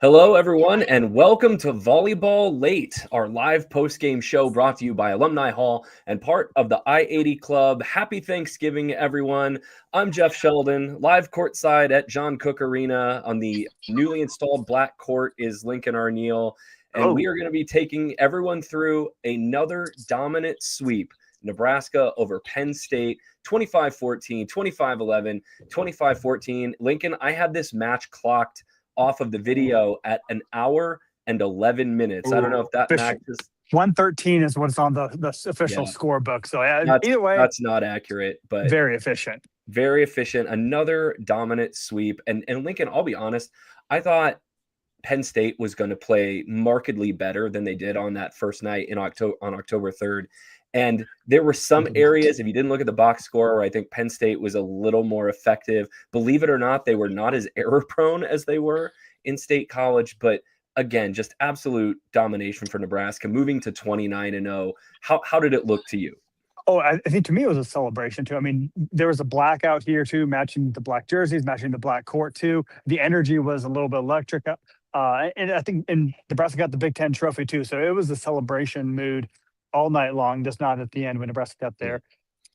Hello, everyone, and welcome to Volleyball Late, our live post-game show brought to you by Alumni Hall and part of the I-80 Club. Happy Thanksgiving, everyone. I'm Jeff Sheldon, live courtside at John Cook Arena. On the newly installed black court is Lincoln Arneal, and we are going to be taking everyone through another dominant sweep. Nebraska over Penn State, 25-14, 25-11, 25-14. Lincoln, I had this match clocked off of the video at an hour and 11 minutes. I don't know if that matches. 113 is what's on the official scorebook. So either way, that's not accurate, but very efficient. Very efficient. Another dominant sweep. And Lincoln, I'll be honest, I thought Penn State was going to play markedly better than they did on that first night on October 3rd. And there were some areas, if you didn't look at the box score, where I think Penn State was a little more effective. Believe it or not, they were not as error prone as they were in State College. But again, just absolute domination for Nebraska, moving to 29-0. How did it look to you? Oh, I think to me it was a celebration too. I mean, there was a blackout here too, matching the black jerseys, matching the black court too. The energy was a little bit electric. And I think Nebraska got the Big Ten trophy too. So it was a celebration mood all night long, just not at the end when Nebraska got there.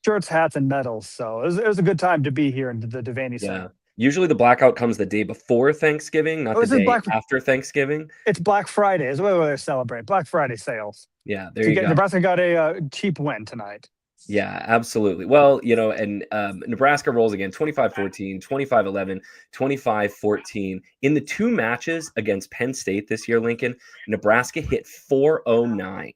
Shirts, hats, and medals. So it was a good time to be here in the Devaney Center. Usually the blackout comes the day before Thanksgiving, not the day after Thanksgiving. It's Black Friday is what they celebrate. Black Friday sales. Yeah, there you go. Nebraska got a cheap win tonight. Yeah, absolutely. Well, and Nebraska rolls again, 25-14, 25-11, 25-14. In the two matches against Penn State this year, Lincoln, Nebraska hit 409.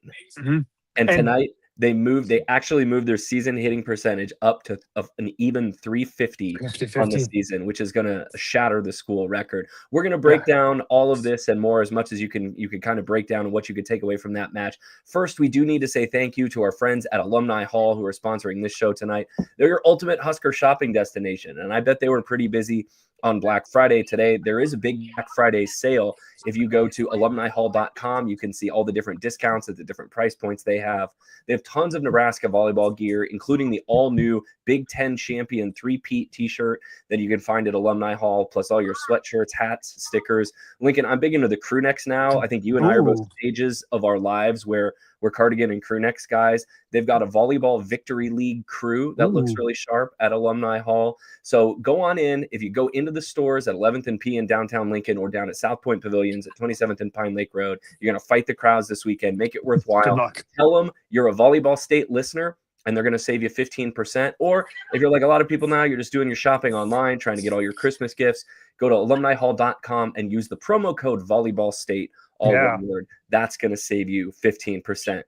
And tonight they actually moved their season hitting percentage up to an even 350 on the season, which is going to shatter the school record. We're going to break down all of this and more as much as you can kind of break down what you could take away from that match. First, we do need to say thank you to our friends at Alumni Hall who are sponsoring this show tonight. They're your ultimate Husker shopping destination, and I bet they were pretty busy on Black Friday today. There is a big Black Friday sale. If you go to alumnihall.com, you can see all the different discounts at the different price points they have. They have tons of Nebraska volleyball gear, including the all-new Big Ten Champion three-peat t-shirt that you can find at Alumni Hall, plus all your sweatshirts, hats, stickers. Lincoln, I'm big into the crew necks now. I think you and I are both stages of our lives where we're cardigan and crew necks guys. They've got a Volleyball Victory League crew that looks really sharp at Alumni Hall. So go on in. If you go into the stores at 11th and P in downtown Lincoln or down at South Point Pavilions at 27th and Pine Lake Road, you're going to fight the crowds this weekend. Make it worthwhile. Good luck. Tell them you're a Volleyball State listener, and they're going to save you 15%. Or if you're like a lot of people now, you're just doing your shopping online, trying to get all your Christmas gifts, go to alumnihall.com and use the promo code Volleyball State, all one word. That's going to save you 15%.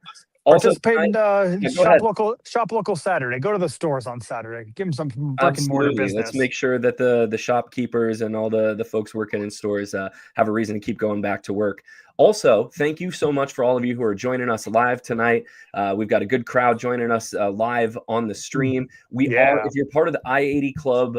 Also, participate in shop local Saturday. Go to the stores on Saturday. Give them some brick and mortar business. Let's make sure that the shopkeepers and all the folks working in stores have a reason to keep going back to work. Also, thank you so much for all of you who are joining us live tonight. We've got a good crowd joining us live on the stream. If you're part of the I-80 Club,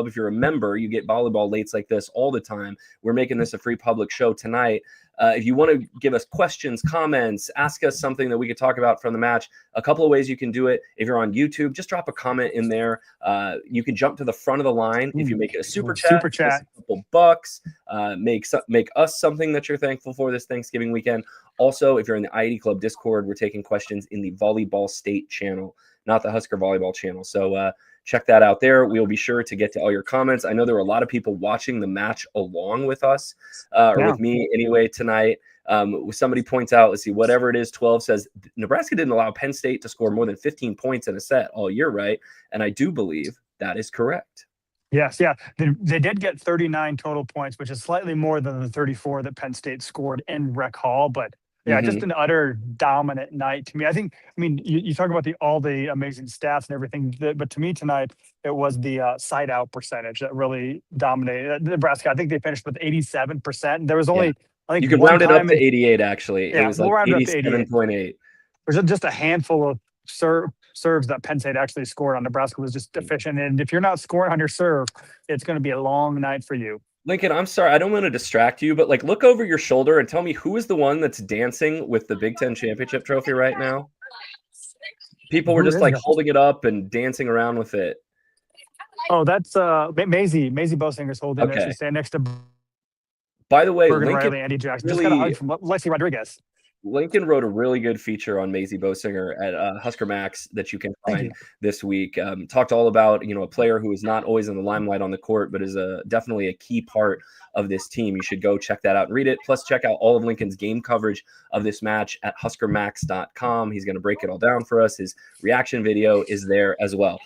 if you're a member, you get volleyball lates like this all the time. We're making this a free public show tonight. If you want to give us questions, comments, ask us something that we could talk about from the match, a couple of ways you can do it. If you're on YouTube, just drop a comment in there. You can jump to the front of the line. If you make it a super chat, a couple bucks, make us something that you're thankful for this Thanksgiving weekend. Also, if you're in the I-80 Club Discord, we're taking questions in the Volleyball State channel, not the Husker Volleyball channel. So check that out there. We'll be sure to get to all your comments. I know there were a lot of people watching the match along with us, with me anyway tonight. Somebody points out, let's see, whatever it is, 12 says, Nebraska didn't allow Penn State to score more than 15 points in a set all year, right? And I do believe that is correct. Yes, yeah. They did get 39 total points, which is slightly more than the 34 that Penn State scored in Rec Hall, but just an utter dominant night to me. I mean, you talk about all the amazing stats and everything, but to me tonight, it was the side out percentage that really dominated Nebraska. I think they finished with 87%. There was only, I think, you could round it up to 88, actually. It was like 87.8. There's just a handful of serves that Penn State actually scored on. Nebraska was just efficient. And if you're not scoring on your serve, it's going to be a long night for you. Lincoln, I'm sorry, I don't want to distract you, but look over your shoulder and tell me who is the one that's dancing with the Big Ten championship trophy right now. People were just holding it up and dancing around with it. Oh, that's Maisie Bosinger's holding it. She's standing next to By the way, Bergen Lincoln Riley, Andy Jackson, just kind really of from Lexi Rodriguez. Lincoln wrote a really good feature on Maisie Bosinger at Husker Max that you can find this week. Talked all about, a player who is not always in the limelight on the court, but is definitely a key part of this team. You should go check that out and read it. Plus, check out all of Lincoln's game coverage of this match at huskermax.com. He's going to break it all down for us. His reaction video is there as well.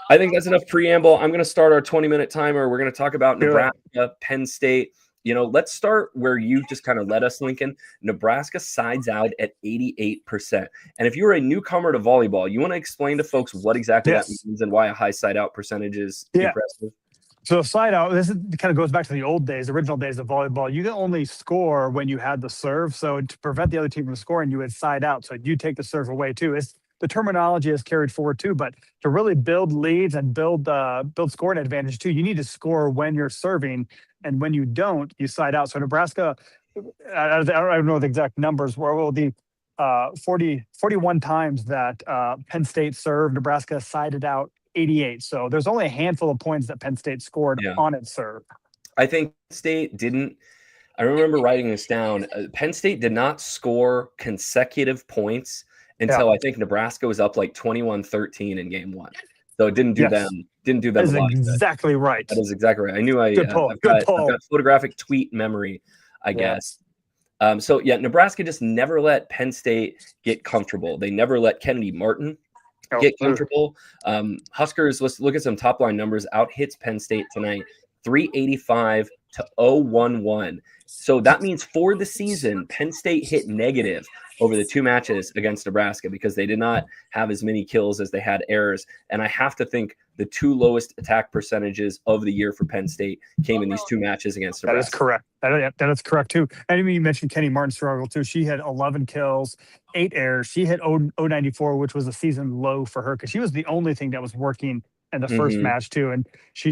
I think that's enough preamble. I'm going to start our 20-minute timer. We're going to talk about Nebraska, Penn State. Let's start where you just kind of led us, Lincoln. Nebraska sides out at 88%. And if you're a newcomer to volleyball, you want to explain to folks what exactly that means and why a high side out percentage is impressive? So side out, this kind of goes back to the old days, original days of volleyball. You could only score when you had the serve. So to prevent the other team from scoring, you would side out. So you take the serve away too. The terminology is carried forward too, but to really build leads and build scoring advantage too, you need to score when you're serving, and when you don't, you side out. So Nebraska, I don't know the exact numbers. Well, the 41 times that Penn State served, Nebraska sided out 88. So there's only a handful of points that Penn State scored on its serve. I think State didn't. I remember writing this down. Penn State did not score consecutive points until I think Nebraska was up like 21-13 in game one. So it didn't do them. Didn't do them. That is exactly right. That is exactly right. I knew I've got photographic tweet memory, I guess. So Nebraska just never let Penn State get comfortable. They never let Kennedy Martin get comfortable. Huskers, let's look at some top line numbers. Out hits Penn State tonight, 385 to 011. So that means for the season, Penn State hit negative over the two matches against Nebraska because they did not have as many kills as they had errors. And I have to think the two lowest attack percentages of the year for Penn State came in these two matches against Nebraska. That is correct. That is correct too. And I mean, you mentioned Kenny Martin's struggle too. She had 11 kills, 8 errors. She hit 094, which was a season low for her because she was the only thing that was working in the first match too. And she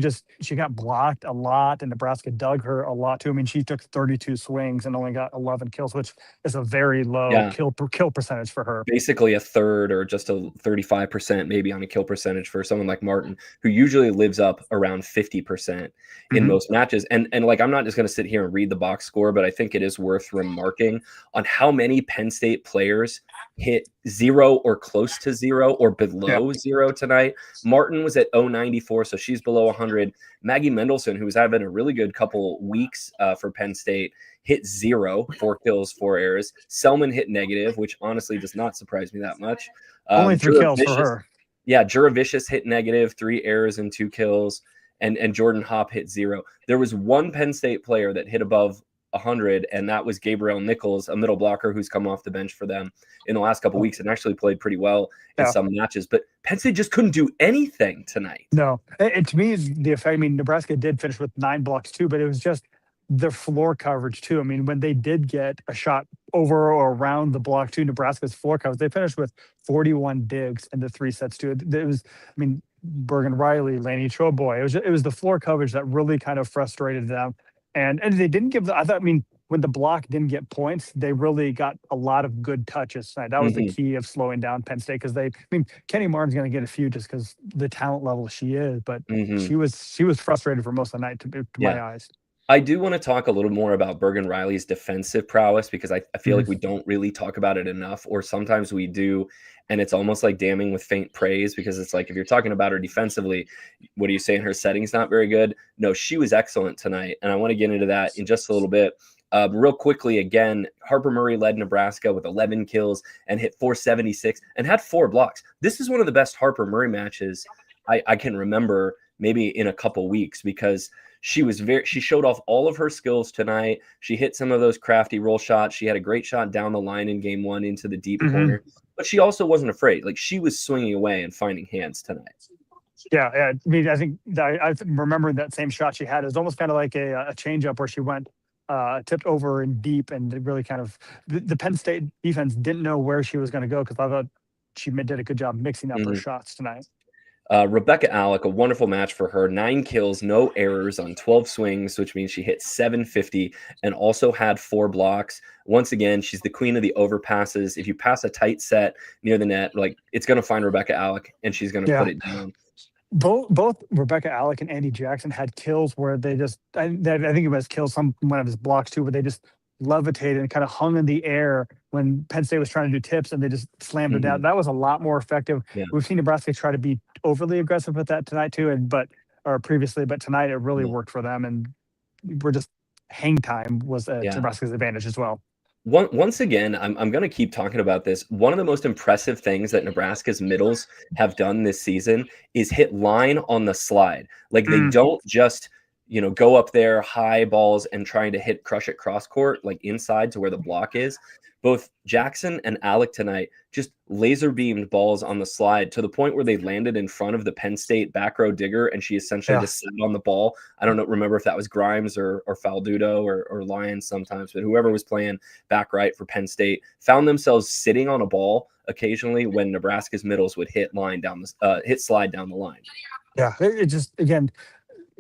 got blocked a lot, and Nebraska dug her a lot too. I mean, she took 32 swings and only got 11 kills, which is a very low kill percentage for her. Basically a third or just a 35% maybe on a kill percentage for someone like Martin, who usually lives up around 50% in most matches. And like, I'm not just going to sit here and read the box score, but I think it is worth remarking on how many Penn State players hit 0 or close to 0 or below 0 tonight. Martin was at 094, so she's below 100. Maggie Mendelson, who was having a really good couple weeks for Penn State, hit 0, 4 kills, 4 errors. Selman hit negative, which honestly does not surprise me that much. Only 3 kills for her. Yeah, Juravicious hit negative, 3 errors and 2 kills, and Jordan Hopp hit 0. There was one Penn State player that hit above 100, and that was Gabrielle Nichols, a middle blocker who's come off the bench for them in the last couple weeks and actually played pretty well in some matches. But Penn State just couldn't do anything tonight. No, and to me, the effect. I mean, Nebraska did finish with 9 blocks too, but it was just their floor coverage too. I mean, when they did get a shot over or around the block too, Nebraska's floor coverage, they finished with 41 digs in the 3 sets too. It was, I mean, Bergen Riley, Laney Choboy. It was the floor coverage that really kind of frustrated them. And they didn't give when the block didn't get points, they really got a lot of good touches tonight. That was the key of slowing down Penn State because Kenny Martin's going to get a few just because the talent level she is, but she was frustrated for most of the night to my eyes. I do want to talk a little more about Bergen Riley's defensive prowess because I feel like we don't really talk about it enough, or sometimes we do, and it's almost like damning with faint praise because it's like if you're talking about her defensively, what are you saying? Her setting's not very good? No, she was excellent tonight, and I want to get into that in just a little bit. Real quickly, again, Harper Murray led Nebraska with 11 kills and hit 476 and had 4 blocks. This is one of the best Harper Murray matches I can remember maybe in a couple weeks because she showed off all of her skills tonight. She hit some of those crafty roll shots. She had a great shot down the line in game 1 into the deep corner, but she also wasn't afraid. Like she was swinging away and finding hands tonight. Yeah. I mean, I think I remember that same shot she had. It was almost kind of like a change up where she went tipped over and deep, and it really kind of the Penn State defense didn't know where she was going to go because I thought she did a good job mixing up her shots tonight. Rebecca Alec, a wonderful match for her. 9 kills, no errors on 12 swings, which means she hit 750 and also had 4 blocks. Once again, she's the queen of the overpasses. If you pass a tight set near the net, like it's going to find Rebecca Alec and she's going to put it down. both Rebecca Alec and Andy Jackson had kills where they just I think it was kills some one of his blocks too, where they just levitated and kind of hung in the air when Penn State was trying to do tips and they just slammed it down. Mhm. That was a lot more effective. Yeah, We've seen Nebraska try to be overly aggressive with that tonight too, and but or previously, but tonight it really yeah, worked for them, and we're just hang time was to yeah. Nebraska's advantage as well. Once again, I'm going to keep talking about this. One of the most impressive things that Nebraska's middles have done this season is hit line on the slide. Like they Mm, don't just, go up there high balls and trying to crush it cross court, like inside to where the block is. Both Jackson and Alec tonight just laser beamed balls on the slide to the point where they landed in front of the Penn State back row digger, and she essentially yeah. just sat on the ball. I don't know, remember if that was Grimes or Faldudo or Lyons sometimes, but whoever was playing back right for Penn State found themselves sitting on a ball occasionally when Nebraska's middles would hit slide down the line. Yeah, it just again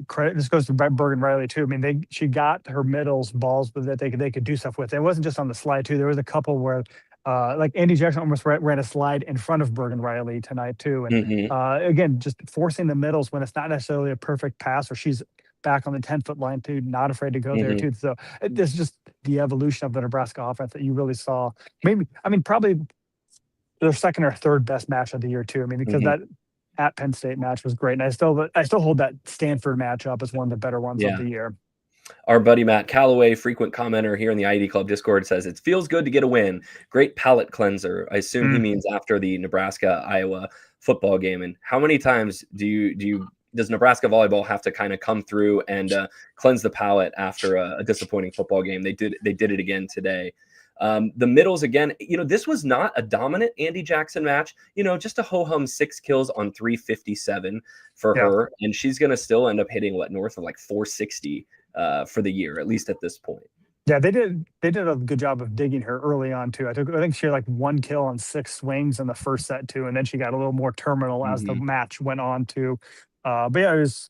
credit. This goes to Bergen Riley too. I mean, she got her middles balls, but that they could do stuff with. It wasn't just on the slide too. There was a couple where, like Andy Jackson almost ran a slide in front of Bergen Riley tonight too. And Hmm. again, just forcing the middles when it's not necessarily a perfect pass, or she's back on the 10-foot line too, not afraid to go there Hmm. too. So this is just the evolution of the Nebraska offense that you really saw. Maybe I mean probably their second or third best match of the year too. I mean, because Hmm. that at Penn State match was great, and I still hold that Stanford matchup as one of the better ones of Yeah. the year. Our buddy Matt Calloway, frequent commenter here in the ID Club Discord, says it feels good to get a win. Great palate cleanser. I assume he Mm. means after the Nebraska Iowa football game. And how many times does Nebraska volleyball have to kind of come through and cleanse the palate after a disappointing football game? They did it again today. The middles again. This was not a dominant Andy Jackson match. Just a ho hum 6 kills on 357 for Yeah, her, and she's gonna still end up hitting what north of like 460 for the year, at least at this point. yeah, they did a good job of digging her early on too. I think she had like 1 kill on 6 swings in the first set too, and then she got a little more terminal as the Hmm. match went on too. But yeah, it was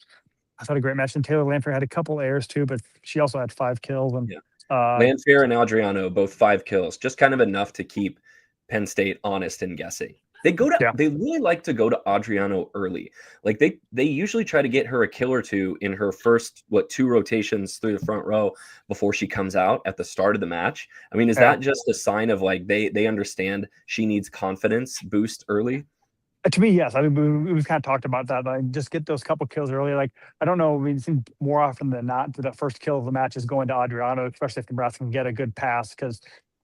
I thought a great match. And Taylor Lanford had a couple errors too, but she also had 5 kills and Yeah. uh, Landfair and Adriano, both 5 kills, just kind of enough to keep Penn State honest and guessing. yeah. They really like to go to Adriano early. Like they usually try to get her a kill or two in her first, 2 rotations through the front row before she comes out at the start of the match. I mean, is Yeah. that just a sign of like they understand she needs confidence boost early? To me, yes. I mean, we've kind of talked about that. Like, just get those couple kills early. Like, I don't know. I mean, it seems more often than not that the first kill of the match is going to Adriano, especially if Nebraska can get a good pass, because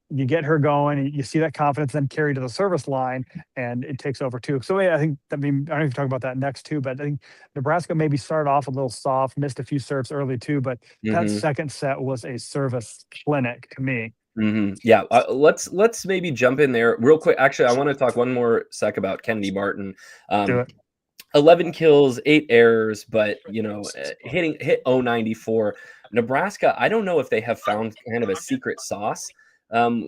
you get her going, you see that confidence, then carry to the service line, and it takes over too. So yeah, I think. I mean, I don't know if you talk about that next too, but I think Nebraska maybe started off a little soft, missed a few serves early too, but that Hmm. second set was a service clinic to me. Yeah, let's maybe jump in there real quick. Actually, I want to talk one more sec about Kennedy Martin. Do Um, it. 11 kills, 8 errors, but hit 094. Nebraska, I don't know if they have found kind of a secret sauce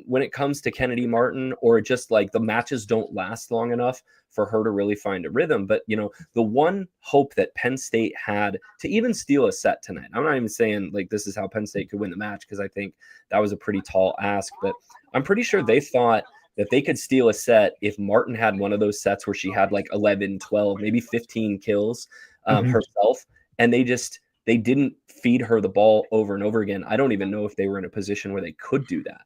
when it comes to Kennedy Martin, or just like the matches don't last long enough for her to really find a rhythm. But the one hope that Penn State had to even steal a set tonight. I'm not even saying like this is how Penn State could win the match, because I think that was a pretty tall ask, but I'm pretty sure they thought that they could steal a set if Martin had one of those sets where she had like 11, 12, maybe 15 kills Mhm. herself. And they didn't feed her the ball over and over again. I don't even know if they were in a position where they could do that.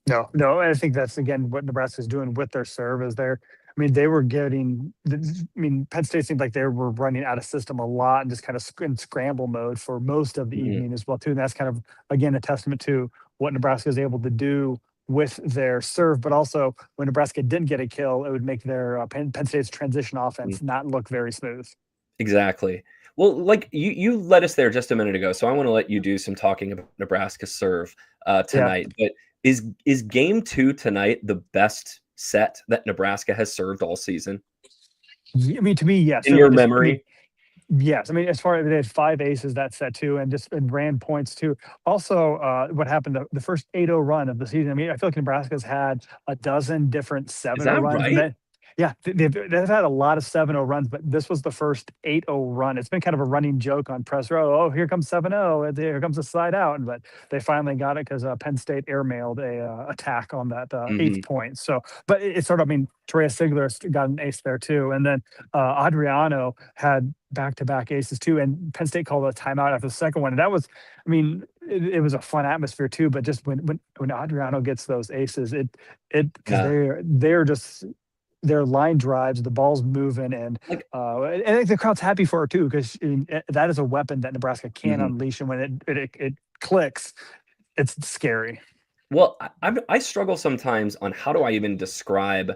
No, no, I think that's again what Nebraska's doing with their serve is they're I mean, they were getting I mean, Penn State seemed like they were running out of system a lot and just kind of in scramble mode for most of the Mhm. evening as well too. And that's kind of again a testament to what Nebraska is able to do with their serve, but also when Nebraska didn't get a kill, it would make their Penn State's transition Mhm. offense not look very smooth. Exactly. Well, like you led us there just a minute ago, so I want to let you do some talking about Nebraska serve Yeah. tonight. But is game two tonight the best set that Nebraska has served all season I mean, to me, yes, in certainly. your Just, I mean, memory? yes, I mean, as far as they had 5 aces that set too, and just and ran points too. Also, what happened the first 8-0 run of the season, I mean, I feel like Nebraska's had a dozen different Is 7-0 that runs, and right? then yeah, they've had a lot of 7-0 runs, but this was the first 8-0 run. It's been kind of a running joke on press row. Oh, here comes 7-0, and here comes a slide out, but they finally got it because Penn State airmailed a attack on that eighth Hmm. point. So, but it's sort of, I mean, Terea Sigler got an ace there too, and then Adriano had back-to-back aces too, and Penn State called a timeout after the second one, and that was, I mean, it was a fun atmosphere too. But just when Adriano gets those aces, it because Yeah. they're just their line drives, the ball's moving, Like, and I think the crowd's happy for her too because that is a weapon that Nebraska can mhm. unleash, and when it clicks, it's scary. Well, I struggle sometimes on how do I even describe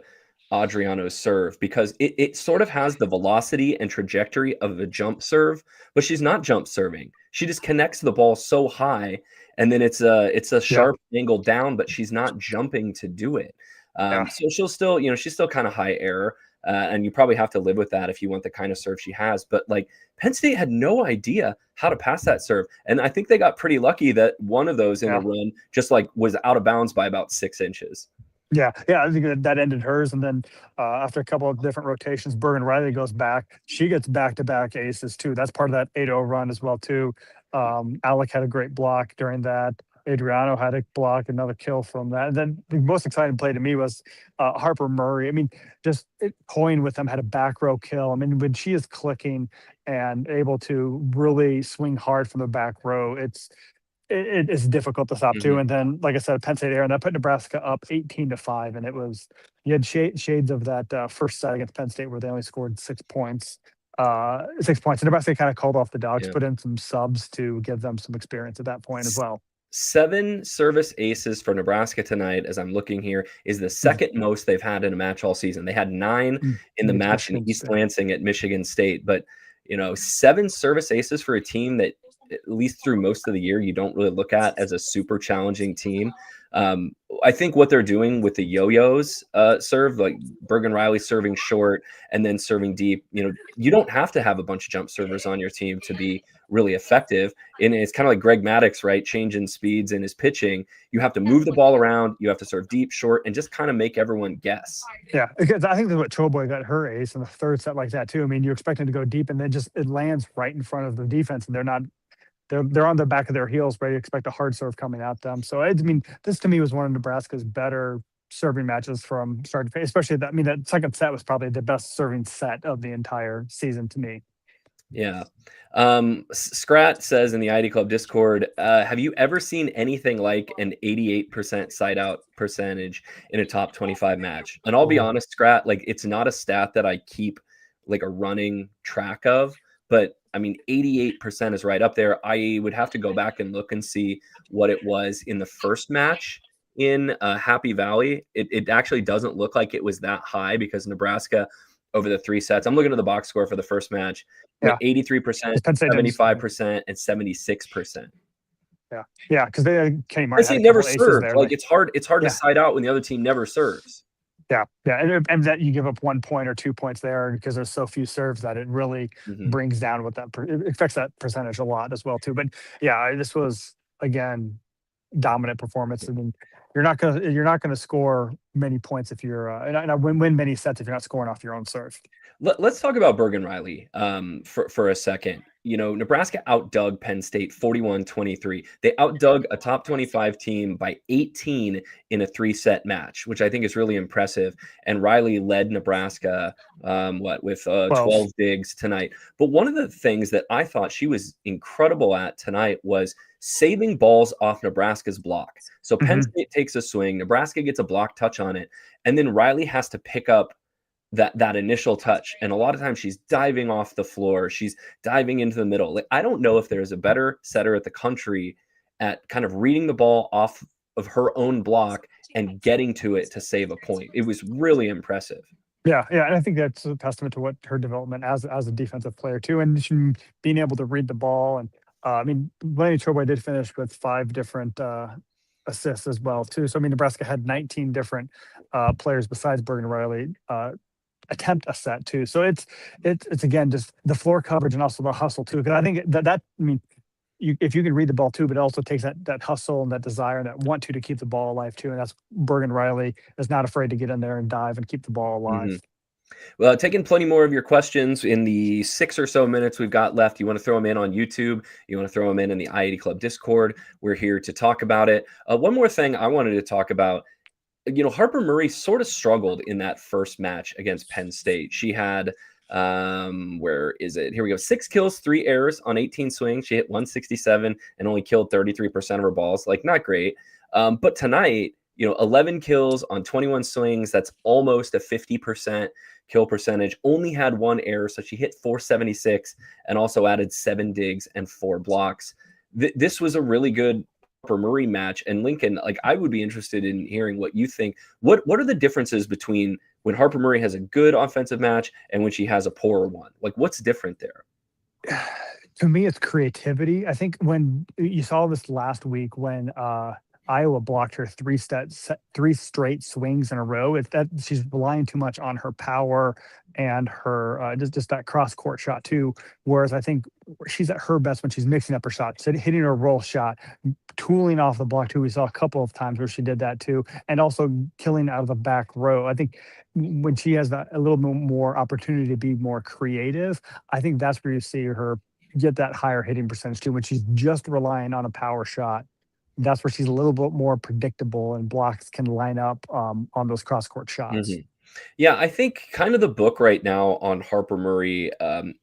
Adriano's serve because it sort of has the velocity and trajectory of a jump serve, but she's not jump serving. She just connects the ball so high, and then it's a Yeah, sharp angle down, but she's not jumping to do it. yeah, So she'll still, she's still kind of high error, and you probably have to live with that if you want the kind of serve she has. But like Penn State had no idea how to pass that serve. And I think they got pretty lucky that one of those in the yeah. run just like was out of bounds by about 6 inches. Yeah, yeah, I think that ended hers, and then, after a couple of different rotations, Bergen Riley goes back. She gets back-to-back aces too. That's part of that 8-0 run as well too. Alec had a great block during that. Adriano had a block, another kill from that. And then the most exciting play to me was, Harper Murray. I mean, just toying with them, had a back row kill. I mean, when she is clicking and able to really swing hard from the back row, it's difficult to stop too. Mhm. And then, like I said, Penn State Air, that put Nebraska up 18-5, and it was you had shades of that first set against Penn State where they only scored 6 points. 6 points. And Nebraska kind of called off the dogs, Yeah. put in some subs to give them some experience at that point as S- well. 7 service aces for Nebraska tonight, as I'm looking here, is the Mm, second most they've had in a match all season. They had 9 in the Against match in Michigan East State. Lansing at Michigan State, but 7 service aces for a team that at least through most of the year you don't really look at as a super challenging team. Um, I think what they're doing with the yo-yos serve, like Bergen Riley serving short and then serving deep, you don't have to have a bunch of jump servers on your team to be really effective. And it's kind of like Greg Maddox, right? Changing speeds in his pitching. You have to move the ball around, you have to serve deep, short, and just kind of make everyone guess. Yeah, because I think that's what Choboy got her ace in the third set like that too. I mean, you expect him to go deep, and then just it lands right in front of the defense, and they're on the back of their heels, ready to expect a hard serve coming at them. So I mean, this to me was one of Nebraska's better serving matches from start to finish. Especially that, I mean, that second set was probably the best serving set of the entire season to me. Yeah. Scrat says in the ID Club Discord, have you ever seen anything like an 88% side out percentage in a top 25 match? And I'll be Oh, honest, Scrat, like it's not a stat that I keep like a running track of, but I mean, 88% is right up there. I would have to go back and look and see what it was in the first match in Happy Valley. It actually doesn't look like it was that high because Nebraska over the 3 sets. I'm looking at the box score for the first match. Went yeah, 83%, because Penn State didn't. 75%, and 76%. Yeah, yeah, because they Kenny Penn Martin had State a never couple aces served. there. Like Like, it's hard to yeah, side out when the other team never serves. yeah, yeah, and that you give up 1 point or 2 points there because there's so few serves that it really Mhm. brings down what it affects that percentage a lot as well too. But yeah, this was again dominant performance. I mean, you're not gonna score many points if you're and win many sets if you're not scoring off your own serve. Let's talk about Bergen Riley for a second. Nebraska outdug Penn State 41-23. They outdug a top 25 team by 18 in a 3-set match, which I think is really impressive. And Riley led Nebraska, with 12. 12 digs tonight. But one of the things that I thought she was incredible at tonight was saving balls off Nebraska's block. So Penn Hmm. State takes a swing, Nebraska gets a block touch on it, and then Riley has to pick up that initial touch, and a lot of times she's diving off the floor, she's diving into the middle. Like, I don't know if there's a better setter at the country at kind of reading the ball off of her own block and getting to it to save a point. It was really impressive. Yeah, yeah, and I think that's a testament to what her development as a defensive player too, and she being able to read the ball. And I mean, Blaney Choboy did finish with 5 different assists as well too. So I mean, Nebraska had 19 different players besides Bergen Riley attempt a set too. So it's again just the floor coverage and also the hustle too. Because I think I mean, if you can read the ball too, but it also takes that hustle and that desire and that want to keep the ball alive too. And that's Bergen Riley is not afraid to get in there and dive and keep the ball alive. Mhm. Well, taking plenty more of your questions in the 6 or so minutes we've got left. You want to throw them in on YouTube. You want to throw them in the I-80 Club Discord. We're here to talk about it. One more thing I wanted to talk about. Harper Murray sort of struggled in that first match against Penn State. She had Where is it? Here we go. 6 kills, 3 errors on 18 swings. She hit 167 and only killed 33% of her balls. Like, not great. But tonight, 11 kills on 21 swings. That's almost a 50% kill percentage. Only had 1 error, so she hit 476 and also added 7 digs and 4 blocks. This was a really good Harper Murray match. And Lincoln, like, I would be interested in hearing what you think. What are the differences between when Harper Murray has a good offensive match and when she has a poorer one? Like, what's different there? To me, it's creativity. I think when you saw this last week when Iowa blocked her 3 straight swings in a row, it's that she's relying too much on her power and her just that cross court shot too. Whereas I think she's at her best when she's mixing up her shots, hitting her roll shot, tooling off the block too. We saw a couple of times where she did that too, and also killing out of the back row. I think when she has a little bit more opportunity to be more creative, I think that's where you see her get that higher hitting percentage too. When she's just relying on a power shot, that's where she's a little bit more predictable and blocks can line up on those cross court shots. Mm-hmm. Yeah, I think kind of the book right now on Harper Murray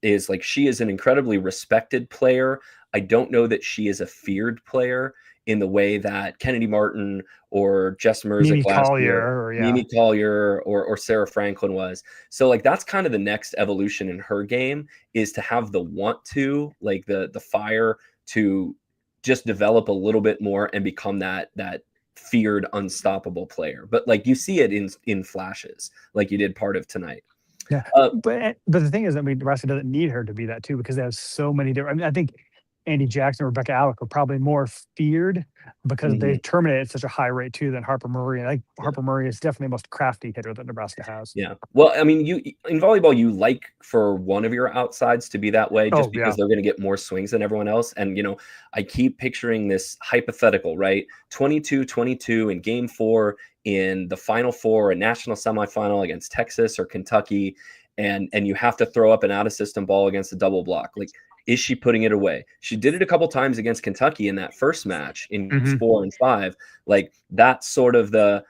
is like she is an incredibly respected player. I don't know that she is a feared player in the way that Kennedy Martin or Jess Merzick last year, Mimi Collier or Sarah Franklin was. So like that's kind of the next evolution in her game, is to have the want to, like the fire to just develop a little bit more and become that feared, unstoppable player. But like you see it in flashes, like you did part of tonight. Yeah, but the thing is, I mean, Nebraska doesn't need her to be that too, because they have so many different. I mean, I think Andy Jackson, Rebecca Alec are probably more feared because they terminate at such a high rate too than Harper Murray. And I think Harper Murray is definitely the most crafty hitter that Nebraska has. Yeah. Well, I mean, you in volleyball, you like for one of your outsides to be that way just because they're going to get more swings than everyone else. And, I keep picturing this hypothetical, right? 22-22 in game 4 in the Final Four, a national semifinal against Texas or Kentucky. And you have to throw up an out of system ball against a double block. Like, is she putting it away? She did it a couple times against Kentucky in that first match in 4 and 5. Like, that's sort of the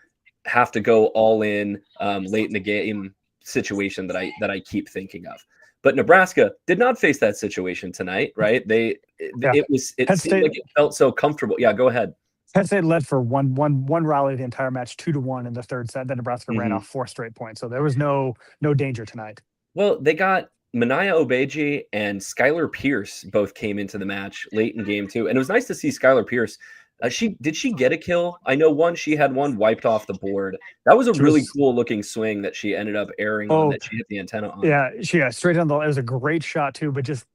have to go all in late in the game situation that I keep thinking of. But Nebraska did not face that situation tonight, right? It seemed like it felt so comfortable. Yeah, go ahead. Penn State led for one rally the entire match, 2-1 in the third set. Then Nebraska ran off 4 straight points, so there was no danger tonight. Well, they got Manaya Obeji and Skylar Pierce both came into the match late in game 2, and it was nice to see Skylar Pierce. Did she get a kill? I know she had one wiped off the board. That was a really cool looking swing that she ended up airing on, that she hit the antenna on. Yeah, straight on the. It was a great shot too, but just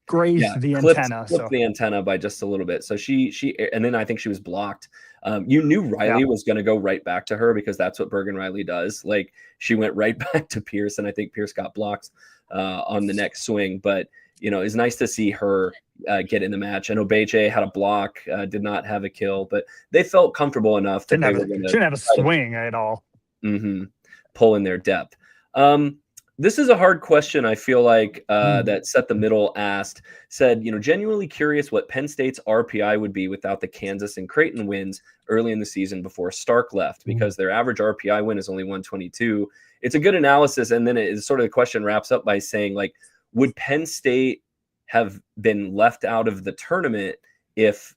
grazed the antenna. Clipped the antenna by just a little bit. So she and then I think she was blocked. You knew Riley was going to go right back to her because that's what Bergen Riley does. Like, she went right back to Pierce, and I think Pierce got blocked on the next swing. But it's nice to see her get in the match. And Obeje had a block, did not have a kill, but they felt comfortable enough that shouldn't have a swing at all. Pull in their depth. This is a hard question. I feel like that Set the Middle said, genuinely curious what Penn State's RPI would be without the Kansas and Creighton wins early in the season before Stark left, because their average RPI win is only 122. It's a good analysis. And then it sort of the question wraps up by saying, like, would Penn State have been left out of the tournament if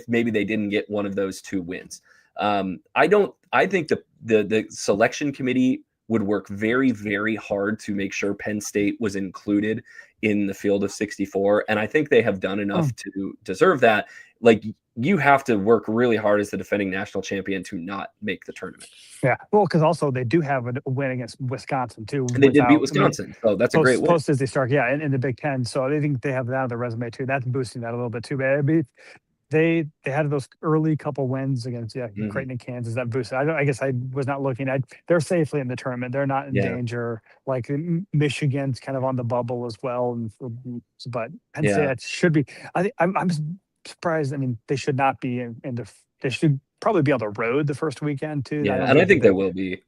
maybe they didn't get one of those 2 wins? I think the selection committee would work very, very hard to make sure Penn State was included in the field of 64. And I think they have done enough to deserve that. Like, you have to work really hard as the defending national champion to not make the tournament. Yeah. Well, because also they do have a win against Wisconsin too. And they did beat Wisconsin. So that's a great win. Post as they start. Yeah. In the Big Ten. So I think they have that on their resume too. That's boosting that a little bit too. But they had those early couple wins against Creighton and Kansas that boosted. I guess I was not looking at. They're safely in the tournament. They're not in danger. Like, Michigan's kind of on the bubble as well. But Penn State should be. I'm surprised. I mean, they should not be they should probably be on the road the first weekend too. Yeah, and I think they will be.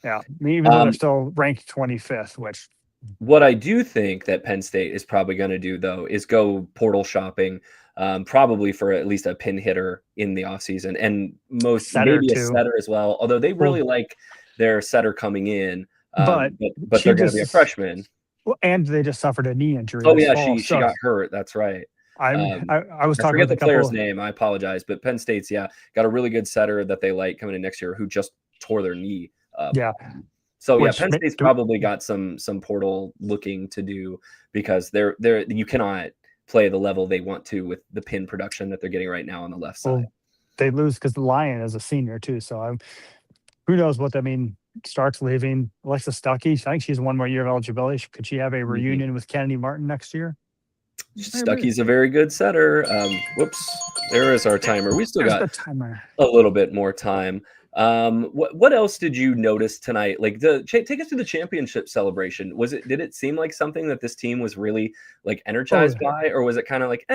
Yeah, I mean, even though they're still ranked 25th, which. What I do think that Penn State is probably going to do, though, is go portal shopping, probably for at least a pin hitter in the offseason, and maybe a setter as well. Although they really like their setter coming in, but they're going to be a freshman. Well, and they just suffered a knee injury Oh this yeah, fall. she So got hurt. That's right. Um, I was I talking forget with a the player's couple. name. I apologize, but Penn State's got a really good setter that they like coming in next year who just tore their knee up. Yeah, So yeah, which Penn State's probably got some portal looking to do because they're you cannot play the level they want to with the pin production that they're getting right now on the left side. well, they lose because the Lion is a senior too. So who knows what I mean. Stark's leaving. Alexa Stuckey, I think she's one more year of eligibility. Could she have a Mhm. reunion with Kennedy Martin next year? Maybe. Stuckey's a very good setter. Whoops, there is our timer. We still There's got the timer. a little bit more time. What else did you notice tonight? Like take us to the championship celebration. Did it seem like something that this team was really like Oh, energized by, or was it kind of like,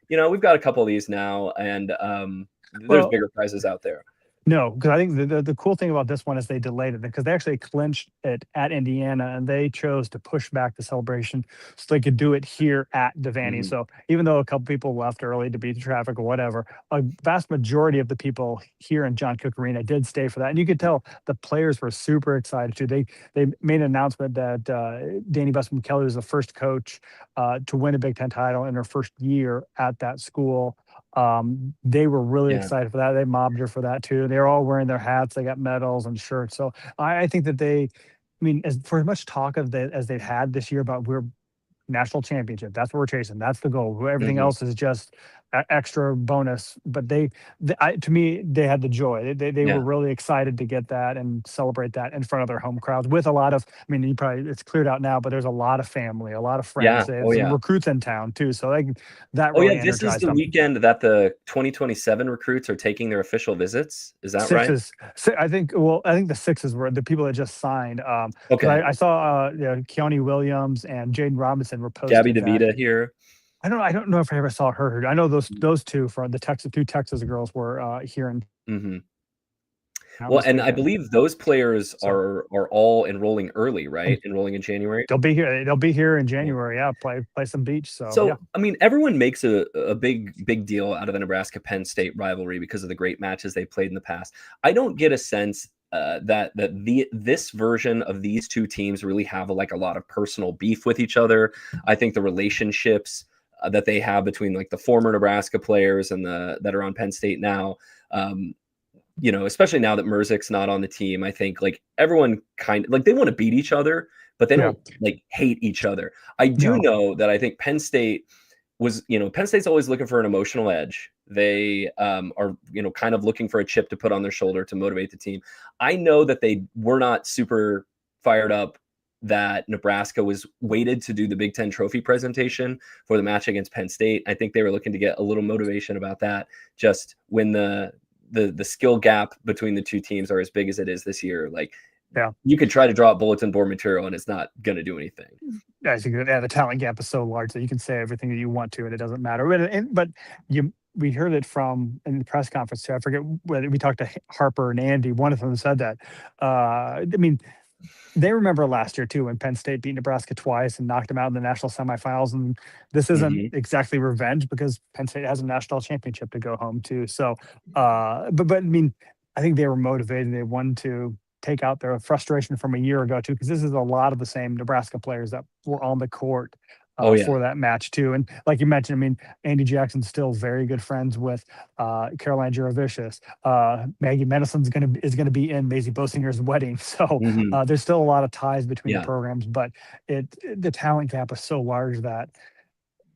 we've got a couple of these now, and there's well, bigger prizes out there. no, because I think the cool thing about this one is they delayed it because they actually clinched it at Indiana and they chose to push back the celebration so they could do it here at Devaney. Mhm. So even though a couple people left early to beat the traffic or whatever, a vast majority of the people here in John Cook Arena did stay for that, and you could tell the players were super excited too. They made an announcement that Danny Busman Kelly was the first coach to win a Big Ten title in her first year at that school. They were really Yeah, excited for that. They mobbed her for that too. They were all wearing their hats. They got medals and shirts. So I think that I mean, as much talk of as they've had this year about we're national championship. That's what we're chasing. That's the goal. Everything mhm, else is just extra bonus. But to me, they had the joy. They were yeah, really excited to get that and celebrate that in front of their home crowds with a lot of. I mean, it's cleared out now, but there's a lot of family, a lot of yeah. friends. They have Oh some yeah. recruits in town too, so that Oh yeah. really This is energized the them. weekend that the 2027 recruits are taking their official visits. Is that right? Sixes, I think. Well, I think the sixes were the people that just signed. Because Okay. I saw Keone Williams and Jaden Robinson were Gabby posted that. DeVita here. I don't know if I ever saw her. I know those two from the two Texas girls were here in Mhm. town Well, this and I weekend. believe those players So are all enrolling early, and right? Enrolling in January? they'll be here. They'll be here in Yeah. January. Yeah, play some beach. So yeah, So, I mean, everyone makes a big deal out of the Nebraska-Penn State rivalry because of the great matches they played in the past. I don't get a sense that this version of these two teams really have like a lot of personal beef with each other. I think the relationships that they have between like the former Nebraska players and the that are on Penn State now, um, especially now that Merzik's not on the team, I think like everyone kind of like they want to beat each other, but they yeah, don't like hate each other. I do no, know that I think Penn State's always looking for an emotional edge. They are, kind of looking for a chip to put on their shoulder to motivate the team. I know that they were not super fired up that Nebraska was weighted to do the Big Ten trophy presentation for the match against Penn State. I think they were looking to get a little motivation about that. Just when the skill gap between the two teams are as big as it is this year, like yeah. you could try to draw up bulletin board material and it's not going to do anything. I think the talent gap is so large that you can say everything that you want to, and it doesn't matter. But we heard it from in the press conference too. I forget whether we talked to Harper and Andy. One of them said that. I mean, they remember last year too when Penn State beat Nebraska twice and knocked them out in the national semifinals. And this isn't Hmm. exactly revenge because Penn State has a national championship to go home to. So, but I mean, I think they were motivated. They wanted to take out their frustration from a year ago too, because this is a lot of the same Nebraska players that were on the court. Oh yeah. For that match too, and like you mentioned, I mean, Andy Jackson's still very good friends with Caroline Juravicius. Maggie Medicine's is gonna be in Maisie Bosinger's wedding, so Hmm. there's still a lot of ties between the Yeah. programs, but the talent gap is so large that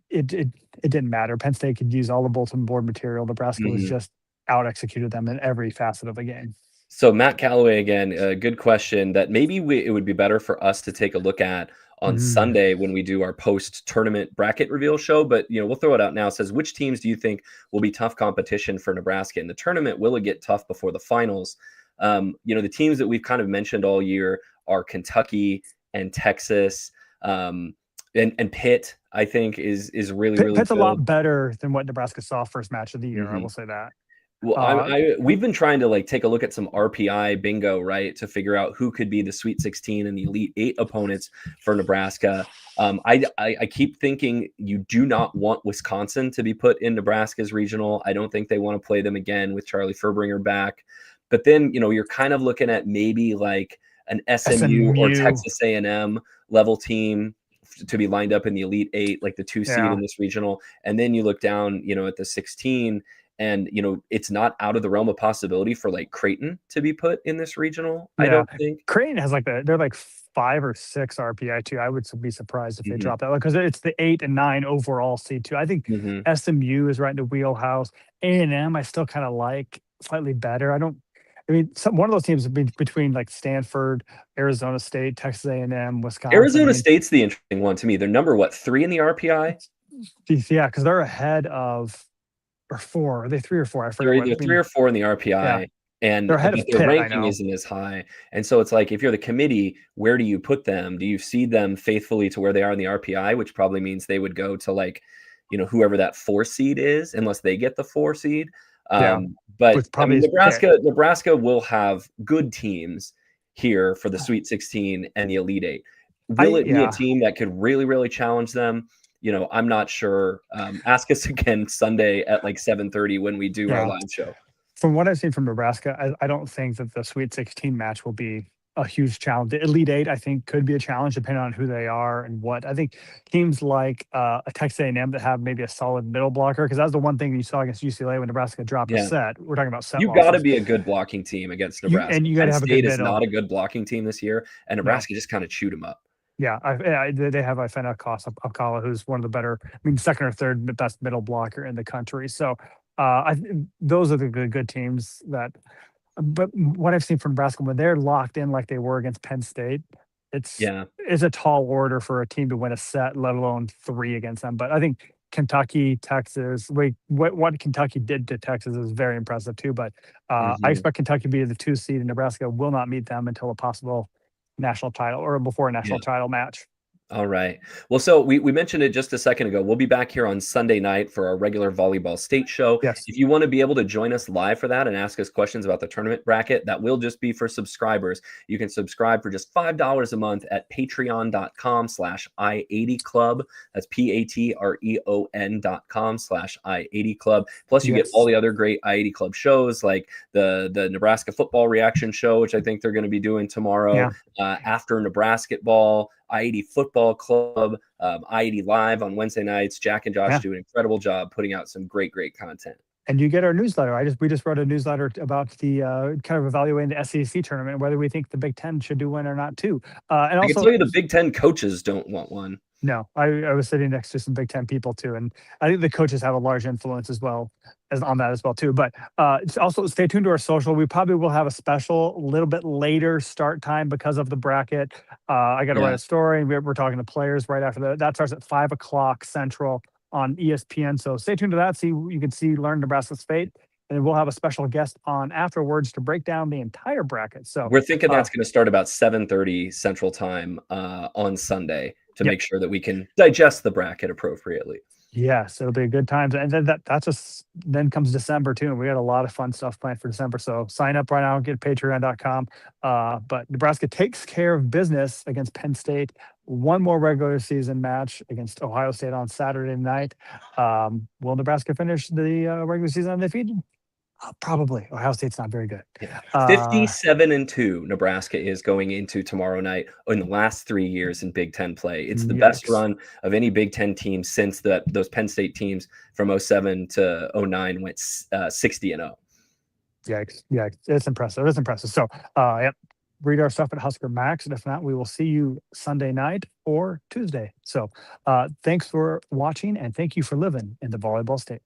it it it didn't matter. Penn State could use all the bulletin board material. Nebraska was Hmm. just out executed them in every facet of the game. So Matt Calloway again, good question that maybe it would be better for us to take a look at on Mm. Sunday when we do our post-tournament bracket reveal show. But we'll throw it out now. It says, which teams do you think will be tough competition for Nebraska in the tournament? Will it get tough before the finals? The teams that we've kind of mentioned all year are Kentucky and Texas, and Pitt. I think is really really Pitt's a good. lot better than what Nebraska saw first match of the year. I Hmm. will say that. Well, Uh, we've been trying to like take a look at some RPI bingo, right, to figure out who could be the Sweet 16 and the Elite Eight opponents for Nebraska. I keep thinking you do not want Wisconsin to be put in Nebraska's regional. I don't think they want to play them again with Charlie Furbringer back. But then you're kind of looking at maybe like an SMU or SMU. Texas A&M level team to be lined up in the Elite Eight, like the 2 seed Yeah. in this regional. And then you look down, at the 16, and it's not out of the realm of possibility for like Creighton to be put in this regional. I Yeah. don't think. Creighton has they're like 5 or 6 RPI too. I would be surprised if they Hmm. drop that because it's the 8 and 9 overall seed too. I think Hmm. SMU is right in the wheelhouse. A&M I still kind of like slightly better. I mean, one of those teams between like Stanford, Arizona State, Texas A&M, Wisconsin. I Arizona mean, State's the interesting one to me. They're number what, 3 in the RPI? yeah, because they're ahead of or 4. Are they 3 or 4? I forget They're what. either I 3 mean, or 4 in the yeah, RPI, they're ahead but of their Pitt. I ranking know. isn't as high. And so it's like if you're the committee, where do you put them? Do you seed them faithfully to where they are in the RPI, which probably means they would go to like, whoever that 4 seed is, unless they get the 4 seed. Yeah, But with I probably mean, is Pitt. Nebraska will have good teams here for the Sweet 16 and the Elite Eight. Will it be a Yeah. team that could really, really challenge them? I'm not sure. Ask us again Sunday at like 7:30 when we do our Yeah. live show. From what I've seen from Nebraska, I don't think that the Sweet 16 match will be a huge challenge. The Elite Eight, I think, could be a challenge depending on who they are and what. I think teams like a Texas A&M that have maybe a solid middle blocker, because that's the one thing you saw against UCLA when Nebraska dropped a Yeah. set. We're talking about set You got to losses. be a good blocking team against And Nebraska. you got Penn to have a good State is not middle. a good blocking team this year, and No. Nebraska just kind of chewed them up. Yeah, they have Ifena Akala, who's one of the better, I mean, second or third best middle blocker in the country. So those are the good teams that. But what I've seen from Nebraska when they're locked in like they were against Penn State, it's Yeah. it's a tall order for a team to win a set, let alone 3 against them. But I think Kentucky, Texas, what Kentucky did to Texas is very impressive too. But I Hmm. expect Kentucky to be the 2 seed, and Nebraska will not meet them until a possible national title or before a Yeah. national title match. All right. Well, so we mentioned it just a second ago. We'll be back here on Sunday night for our regular volleyball state show. Yes. If you want to be able to join us live for that and ask us questions about the tournament bracket, that will just be for subscribers. You can subscribe for just $5 a month at patreon.com/I80club. That's patreon.com/I80club. Plus, you get all Yes. the other great I80 Club shows like the Nebraska football reaction show, which I think they're going to be doing tomorrow. Yeah. After Nebraska ball, I80 Football Club, I80 Live on Wednesday nights. Jack and Josh Yeah. do an incredible job putting out some great, great content. And you get our newsletter. We just wrote a newsletter about the kind of evaluating the SEC tournament, whether we think the Big Ten should do one or not too. And I can also, tell you the Big Ten coaches don't want one. no, I was sitting next to some Big Ten people too, and I think the coaches have a large influence as well as on that as well too. But also stay tuned to our social. We probably will have a special, a little bit later start time because of the bracket. I got to write Yeah. a story, and we're talking to players right after that. That starts at 5 o'clock Central on ESPN. So stay tuned to that. You can learn Nebraska's fate, and we'll have a special guest on afterwards to break down the entire bracket. So We're thinking uh, that's going to start about 7:30 Central Time on Sunday to yep. make sure that we can digest the bracket appropriately. Yes, it'll be a good time. And then that just then comes December too. And we got a lot of fun stuff planned for December. So sign up right now, get patreon.com. But Nebraska takes care of business against Penn State. One more regular season match against Ohio State on Saturday night. Will Nebraska finish the regular season undefeated? Probably. Ohio State's not very good. Yeah. Uh, 57-2 Nebraska is going into tomorrow night in the last 3 years in Big Ten play. It's the best Yikes. run of any Big Ten team since those Penn State teams from 07 to 09 went 60-0. Yikes. Yikes. It's impressive. It's impressive. So, yep. Read our stuff at Husker Max. And if not, we will see you Sunday night or Tuesday. So, thanks for watching and thank you for living in the volleyball state.